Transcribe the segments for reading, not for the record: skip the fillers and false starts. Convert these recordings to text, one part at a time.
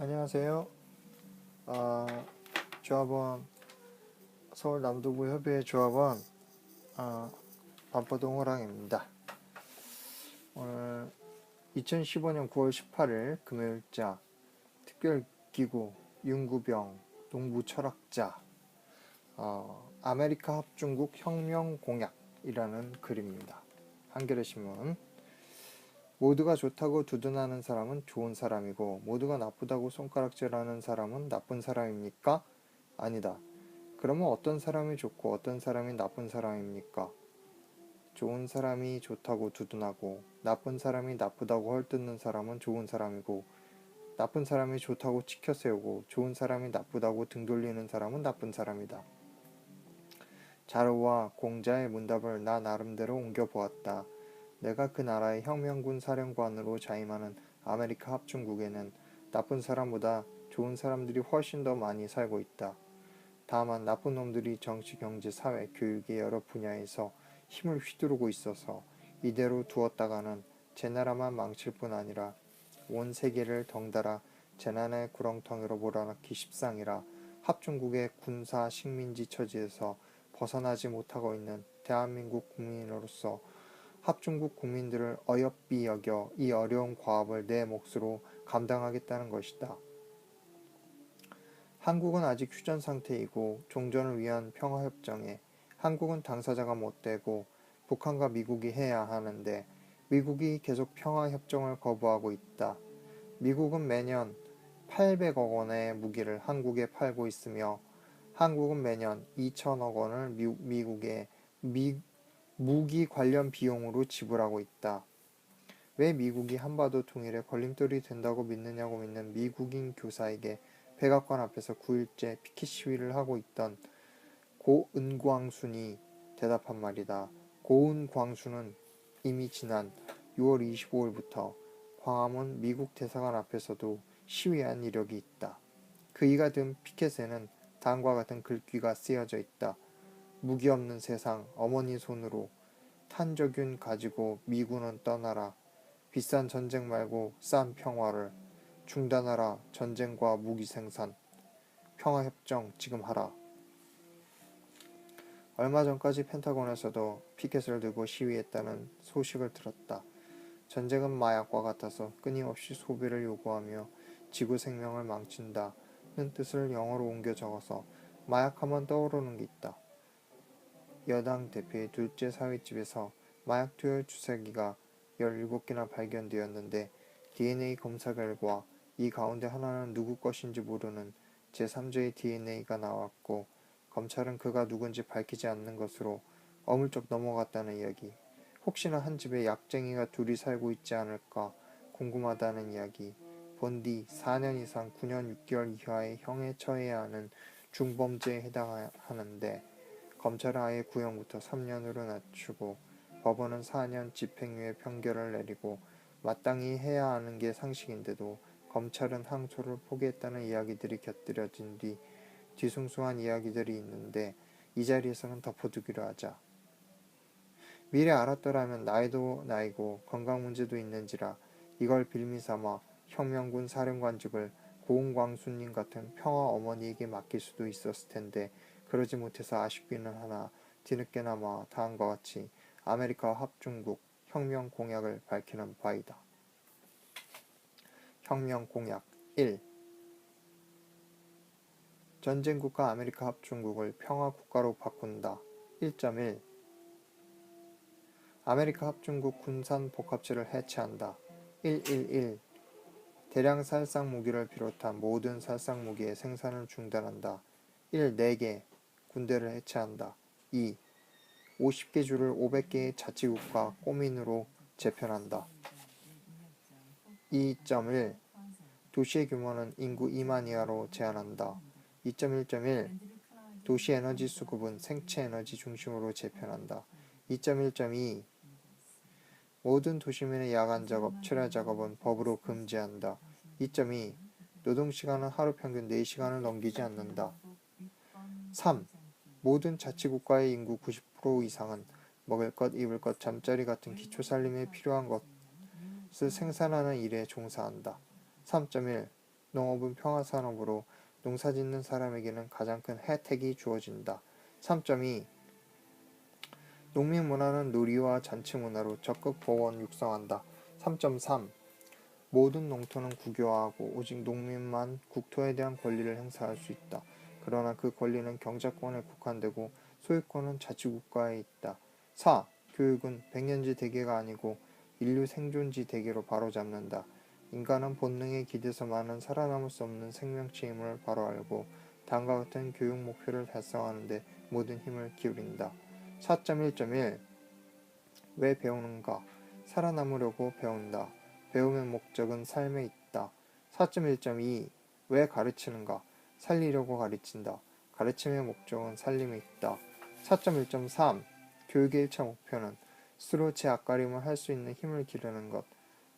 안녕하세요. 조합원 서울 남도구 협의회 조합원 반포동 호랑입니다. 오늘 2015년 9월 18일 금요일자 특별기구 윤구병 농부 철학자 아메리카 합중국 혁명 공약이라는 글입니다. 한겨레 신문. 모두가 좋다고 두둔하는 사람은 좋은 사람이고 모두가 나쁘다고 손가락질하는 사람은 나쁜 사람입니까? 아니다. 그러면 어떤 사람이 좋고 어떤 사람이 나쁜 사람입니까? 좋은 사람이 좋다고 두둔하고 나쁜 사람이 나쁘다고 헐뜯는 사람은 좋은 사람이고 나쁜 사람이 좋다고 치켜세우고 좋은 사람이 나쁘다고 등 돌리는 사람은 나쁜 사람이다. 자로와 공자의 문답을 나 나름대로 옮겨보았다. 내가 그 나라의 혁명군 사령관으로 자임하는 아메리카 합중국에는 나쁜 사람보다 좋은 사람들이 훨씬 더 많이 살고 있다. 다만 나쁜 놈들이 정치, 경제, 사회, 교육의 여러 분야에서 힘을 휘두르고 있어서 이대로 두었다가는 제 나라만 망칠 뿐 아니라 온 세계를 덩달아 재난의 구렁텅이로 몰아넣기 십상이라 합중국의 군사 식민지 처지에서 벗어나지 못하고 있는 대한민국 국민으로서 합중국 국민들을 어여삐 여겨 이 어려운 과업을 내 몫으로 감당하겠다는 것이다. 한국은 아직 휴전 상태이고 종전을 위한 평화협정에 한국은 당사자가 못 되고 북한과 미국이 해야 하는데 미국이 계속 평화협정을 거부하고 있다. 미국은 매년 800억 원의 무기를 한국에 팔고 있으며 한국은 매년 2천억 원을 미국에 무기 관련 비용으로 지불하고 있다. 왜 미국이 한반도 통일에 걸림돌이 된다고 믿느냐고 묻는 미국인 교사에게 백악관 앞에서 9일째 피켓 시위를 하고 있던 고은광순이 대답한 말이다. 고은광순은 이미 지난 6월 25일부터 광화문 미국 대사관 앞에서도 시위한 이력이 있다. 그이가 든 피켓에는 다음과 같은 글귀가 쓰여져 있다. 무기 없는 세상 어머니 손으로 탄저균 가지고 미군은 떠나라. 비싼 전쟁 말고 싼 평화를 중단하라. 전쟁과 무기 생산 평화협정 지금 하라. 얼마 전까지 펜타곤에서도 피켓을 들고 시위했다는 소식을 들었다. 전쟁은 마약과 같아서 끊임없이 소비를 요구하며 지구 생명을 망친다는 뜻을 영어로 옮겨 적어서 마약하면 떠오르는 게 있다. 여당 대표의 둘째 사위집에서 마약 투여 주사기가 17개나 발견되었는데 DNA 검사 결과 이 가운데 하나는 누구 것인지 모르는 제3자의 DNA가 나왔고 검찰은 그가 누군지 밝히지 않는 것으로 어물쩍 넘어갔다는 이야기. 혹시나 한 집에 약쟁이가 둘이 살고 있지 않을까 궁금하다는 이야기. 본디 4년 이상 9년 6개월 이하의 형에 처해야 하는 중범죄에 해당하는데 검찰은 아예 구형부터 3년으로 낮추고 법원은 4년 집행유예 판결을 내리고 마땅히 해야 하는 게 상식인데도 검찰은 항소를 포기했다는 이야기들이 곁들여진 뒤 뒤숭숭한 이야기들이 있는데 이 자리에서는 덮어두기로 하자. 미리 알았더라면 나이도 나이고 건강 문제도 있는지라 이걸 빌미삼아 혁명군 사령관직을 고은광수님 같은 평화 어머니에게 맡길 수도 있었을 텐데 그러지 못해서 아쉽기는 하나 뒤늦게나마 다음과 같이 아메리카 합중국 혁명 공약을 밝히는 바이다. 혁명 공약 1. 전쟁국가 아메리카 합중국을 평화국가로 바꾼다. 1.1. 아메리카 합중국 군산 복합체를 해체한다. 1.11. 대량 살상 무기를 비롯한 모든 살상 무기의 생산을 중단한다. 1. 4개 군대를 해체한다. 2. 50개 주를 500개의 자치국가 꼬민으로 재편한다. 2.1. 도시의 규모는 인구 2만 이하로 제한한다. 2.1.1. 도시 에너지 수급은 생체 에너지 중심으로 재편한다. 2.1.2. 모든 도시민의 야간 작업, 철야 작업은 법으로 금지한다. 2.2. 노동시간은 하루 평균 4시간을 넘기지 않는다. 3. 모든 자치국가의 인구 90% 이상은 먹을 것, 입을 것, 잠자리 같은 기초살림에 필요한 것을 생산하는 일에 종사한다. 3.1. 농업은 평화산업으로 농사짓는 사람에게는 가장 큰 혜택이 주어진다. 3.2 농민 문화는 놀이와 잔치 문화로 적극 보건 육성한다. 3.3 모든 농토는 국유화하고 오직 농민만 국토에 대한 권리를 행사할 수 있다. 그러나 그 권리는 경작권에 국한되고 소유권은 자치국가에 있다. 4. 교육은 백년지 대계가 아니고 인류 생존지 대계로 바로잡는다. 인간은 본능에 기대서만은 살아남을 수 없는 생명체임을 바로 알고 다음과 같은 교육 목표를 달성하는 데 모든 힘을 기울인다. 4.1.1 왜 배우는가? 살아남으려고 배운다. 배움의 목적은 삶에 있다. 4.1.2 왜 가르치는가? 살리려고 가르친다. 가르침의 목적은 살림에 있다. 4.1.3 교육의 1차 목표는 스스로 제 앞가림을 할 수 있는 힘을 기르는 것.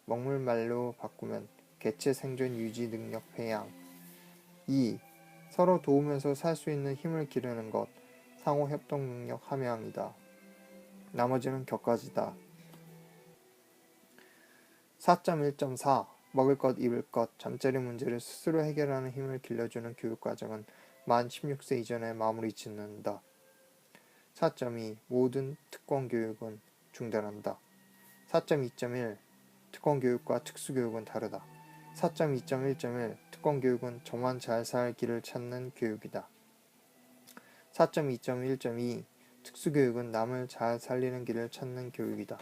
먹물말로 바꾸면 개체 생존 유지 능력培养. 2. 서로 도우면서 살 수 있는 힘을 기르는 것. 상호 협동 능력 함양이다. 나머지는 격가지다. 4.1.4 먹을 것, 입을 것, 잠자리 문제를 스스로 해결하는 힘을 길러주는 교육과정은 만 16세 이전에 마무리 짓는다. 4.2 모든 특권교육은 중단한다. 4.2.1 특권교육과 특수교육은 다르다. 4.2.1.1 특권교육은 저만 잘 살 길을 찾는 교육이다. 4.2.1.2 특수교육은 남을 잘 살리는 길을 찾는 교육이다.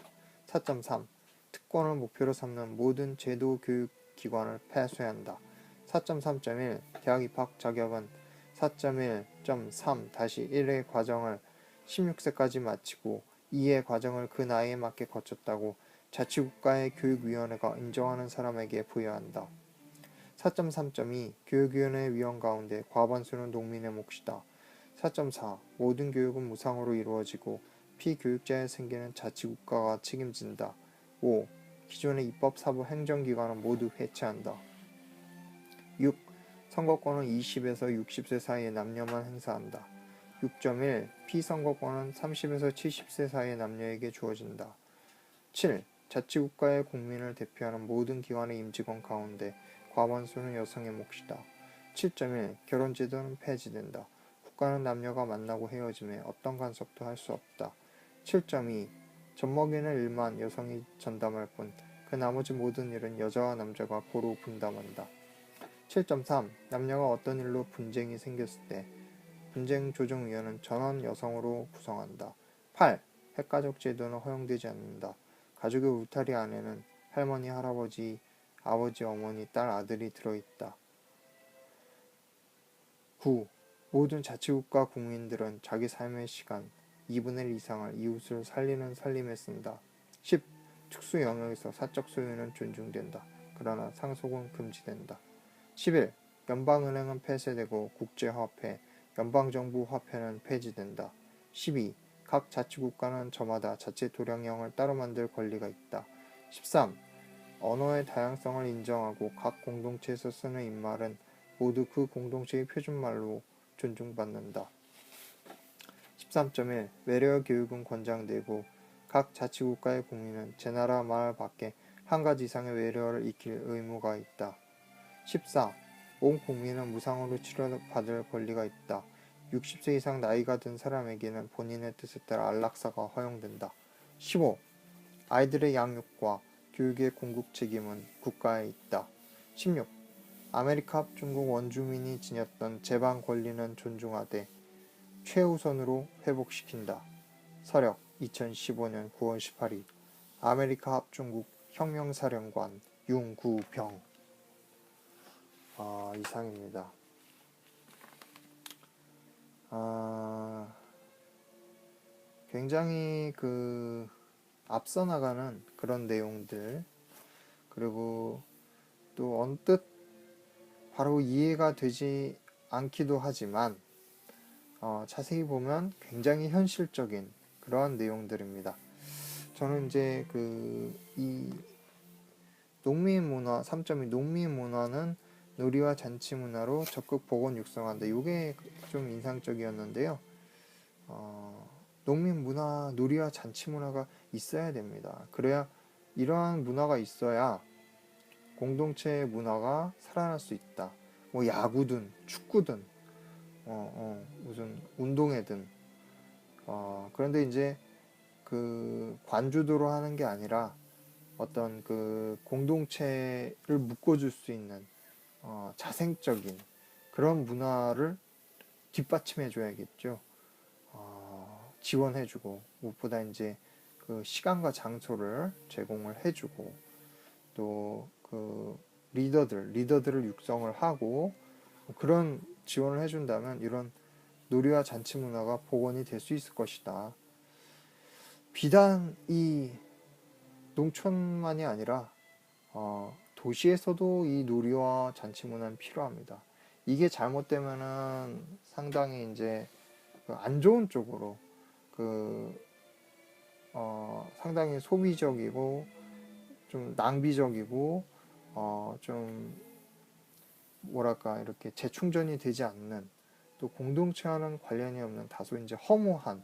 4.3 특권을 목표로 삼는 모든 제도 교육기관을 폐쇄한다. 4.3.1 대학 입학 자격은 4.1.3-1의 과정을 16세까지 마치고 2의 과정을 그 나이에 맞게 거쳤다고 자치국가의 교육위원회가 인정하는 사람에게 부여한다. 4.3.2 교육위원회 위원 가운데 과반수는 농민의 몫이다. 4.4 모든 교육은 무상으로 이루어지고 피교육자의 생계는 자치국가가 책임진다. 5. 기존의 입법, 사법, 행정기관은 모두 해체한다. 6. 선거권은 20에서 60세 사이의 남녀만 행사한다. 6.1 피선거권은 30에서 70세 사이의 남녀에게 주어진다. 7. 자치국가의 국민을 대표하는 모든 기관의 임직원 가운데 과반수는 여성의 몫이다. 7.1 결혼제도는 폐지된다. 국가는 남녀가 만나고 헤어짐에 어떤 간섭도 할 수 없다. 7.2 젖먹이는 일만 여성이 전담할 뿐 그 나머지 모든 일은 여자와 남자가 고루 분담한다. 7.3 남녀가 어떤 일로 분쟁이 생겼을 때 분쟁조정위원회는 전원 여성으로 구성한다. 8. 핵가족 제도는 허용되지 않는다. 가족의 울타리 안에는 할머니, 할아버지, 아버지, 어머니, 딸, 아들이 들어있다. 9. 모든 자치국가 국민들은 자기 삶의 시간 2분의 1 이상을 이웃을 살리는 살림에 쓴다. 10. 특수 영역에서 사적 소유는 존중된다. 그러나 상속은 금지된다. 11. 연방은행은 폐쇄되고 국제화폐, 연방정부 화폐는 폐지된다. 12. 각 자치국가는 저마다 자체 도량령을 따로 만들 권리가 있다. 13. 언어의 다양성을 인정하고 각 공동체에서 쓰는 입말은 모두 그 공동체의 표준말로 존중받는다. 13.1 외래어 교육은 권장되고 각 자치국가의 국민은 제 나라 말 밖에 한 가지 이상의 외래어를 익힐 의무가 있다. 14. 온 국민은 무상으로 치료받을 권리가 있다. 60세 이상 나이가 든 사람에게는 본인의 뜻에 따라 안락사가 허용된다. 15. 아이들의 양육과 교육의 공급 책임은 국가에 있다. 16. 아메리카 합중국 원주민이 지녔던 제방 권리는 존중하되 최우선으로 회복시킨다. 서력 2015년 9월 18일 아메리카 합중국 혁명사령관 윤구병. 이상입니다. 굉장히 앞서 나가는 그런 내용들, 그리고 또 언뜻 바로 이해가 되지 않기도 하지만 자세히 보면 굉장히 현실적인 그러한 내용들입니다. 저는 이제 이 농민 문화 3.2 농민 문화는 놀이와 잔치 문화로 적극 복원 육성한다. 이게 좀 인상적이었는데요. 농민 문화, 놀이와 잔치 문화가 있어야 됩니다. 그래야 이러한 문화가 있어야 공동체의 문화가 살아날 수 있다. 뭐 야구든 축구든 무슨 운동회든 그런데 이제 그 관주도로 하는 게 아니라 어떤 그 공동체를 묶어줄 수 있는 자생적인 그런 문화를 뒷받침해 줘야겠죠. 지원해주고 무엇보다 이제 그 시간과 장소를 제공을 해주고 또 그 리더들을 육성을 하고 그런 지원을 해준다면 이런 놀이와 잔치 문화가 복원이 될 수 있을 것이다. 비단 이 농촌만이 아니라 도시에서도 이 놀이와 잔치 문화는 필요합니다. 이게 잘못되면은 상당히 이제 그 안 좋은 쪽으로 그 상당히 소비적이고 좀 낭비적이고 좀 뭐랄까 이렇게 재충전이 되지 않는 또 공동체와는 관련이 없는 다소 이제 허무한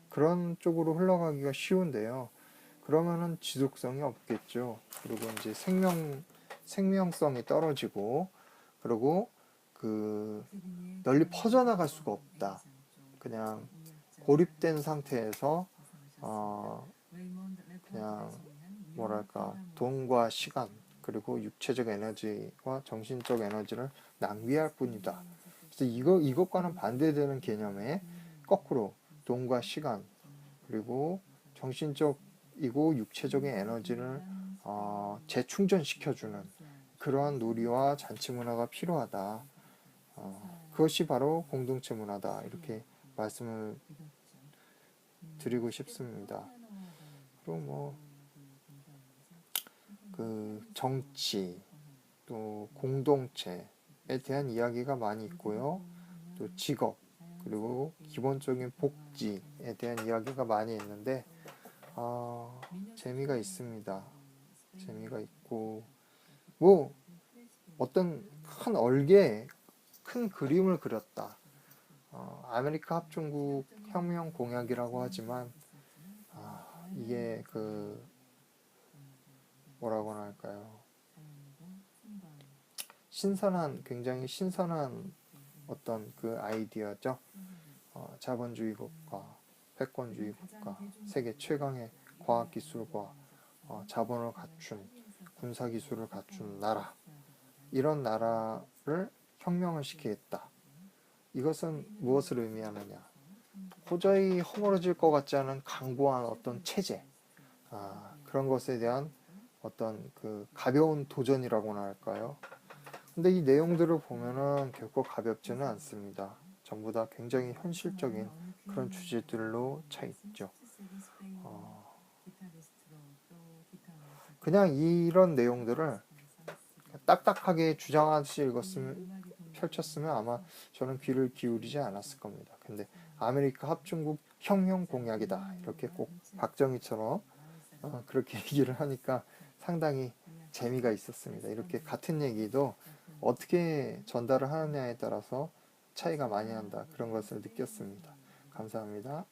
그런 쪽으로 흘러가기가 쉬운데요. 그러면은 지속성이 없겠죠. 그리고 이제 생명성이 떨어지고 그리고 그 널리 퍼져나갈 수가 없다. 그냥 고립된 상태에서 그냥 뭐랄까 돈과 시간 그리고 육체적 에너지와 정신적 에너지를 낭비할 뿐이다. 그래서 이것과는 반대되는 개념에 거꾸로 돈과 시간 그리고 정신적이고 육체적인 에너지를 재충전시켜주는 그러한 놀이와 잔치 문화가 필요하다. 그것이 바로 공동체 문화다. 이렇게 말씀을 드리고 싶습니다. 그리고 뭐 그 정치 또 공동체에 대한 이야기가 많이 있고요. 또 직업 그리고 기본적인 복지에 대한 이야기가 많이 있는데 재미가 있습니다. 재미가 있고 뭐 어떤 큰 얼개에 큰 그림을 그렸다. 아메리카 합중국 혁명 공약이라고 하지만 이게 그 뭐라고 할까요? 굉장히 신선한 어떤 그 아이디어죠. 자본주의 국가, 패권주의 국가, 세계 최강의 과학기술과 자본을 갖춘 군사기술을 갖춘 나라 이런 나라를 혁명을 시키겠다. 이것은 무엇을 의미하느냐? 도저히 허물어질 것 같지 않은 강고한 어떤 체제 그런 것에 대한 어떤 그 가벼운 도전이라고나 할까요? 근데 이 내용들을 보면은 결코 가볍지는 않습니다. 전부 다 굉장히 현실적인 그런 주제들로 차 있죠. 그냥 이런 내용들을 딱딱하게 주장하듯이 펼쳤으면 아마 저는 귀를 기울이지 않았을 겁니다. 근데 아메리카 합중국 혁명 공약이다. 이렇게 꼭 박정희처럼 그렇게 얘기를 하니까 상당히 재미가 있었습니다. 이렇게 같은 얘기도 어떻게 전달을 하느냐에 따라서 차이가 많이 난다. 그런 것을 느꼈습니다. 감사합니다.